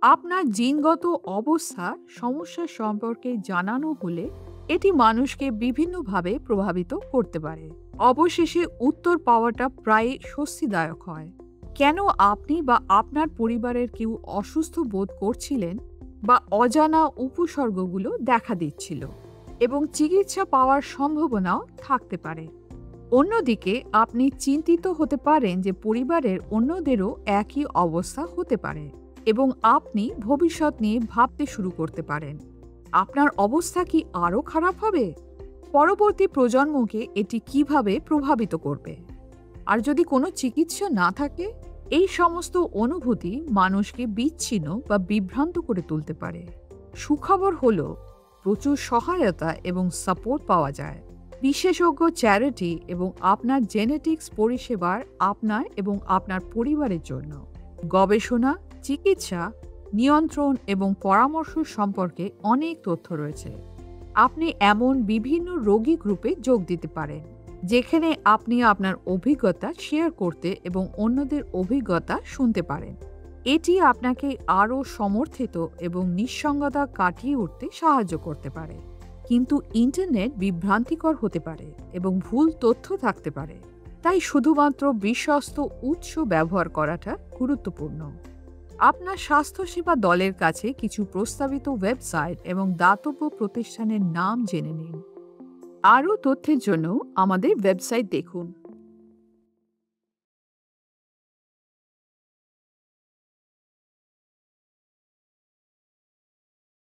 আপনার জিনগত অবস্থা সমস্যা সম্পর্কে জানানো হলে এটি মানুষকে বিভিন্নভাবে প্রভাবিত করতে পারে। অবশেষে উত্তর পাওয়াটা প্রায় স্বস্তিদায়ক হয়। কেন আপনি বা আপনার পরিবারের কেউ অসুস্থ বোধ করছিলেন বা অজানা উপসর্গগুলো দেখা দিচ্ছিল এবং চিকিৎসা পাওয়ার সম্ভাবনাও থাকতে পারে। অন্যদিকে আপনি চিন্তিত হতে পারেন যে পরিবারের অন্যদেরও একই অবস্থা হতে পারে এবং আপনি ভবিষ্যৎ নিয়ে ভাবতে শুরু করতে পারেন। আপনার অবস্থা কি আরও খারাপ হবে? পরবর্তী প্রজন্মকে এটি কিভাবে প্রভাবিত করবে? আর যদি কোনো চিকিৎসা না থাকে, এই সমস্ত অনুভূতি মানুষকে বিচ্ছিন্ন বা বিভ্রান্ত করে তুলতে পারে। সুখবর হলো প্রচুর সহায়তা এবং সাপোর্ট পাওয়া যায়। বিশেষজ্ঞ চ্যারিটি এবং আপনার জেনেটিক্স পরিষেবার আপনার এবং আপনার পরিবারের জন্য গবেষণা, চিকিৎসা, নিয়ন্ত্রণ এবং পরামর্শ সম্পর্কে অনেক তথ্য রয়েছে। আপনি এমন বিভিন্ন রোগী গ্রুপে যোগ দিতে পারেন যেখানে আপনি আপনার অভিজ্ঞতা শেয়ার করতে এবং অন্যদের অভিজ্ঞতা শুনতে পারেন। এটি আপনাকে আরও সমর্থিত এবং নিঃসঙ্গতা কাটিয়ে উঠতে সাহায্য করতে পারে। কিন্তু ইন্টারনেট বিভ্রান্তিকর হতে পারে এবং ভুল তথ্য থাকতে পারে, তাই শুধুমাত্র বিশ্বস্ত উৎস ব্যবহার করাটা গুরুত্বপূর্ণ। আপনার স্বাস্থ্যসেবা দলের কাছে কিছু প্রস্তাবিত ওয়েবসাইট এবং দাতব্য প্রতিষ্ঠানের নাম জেনে নিন। আরও তথ্যের জন্য আমাদের ওয়েবসাইট দেখুন।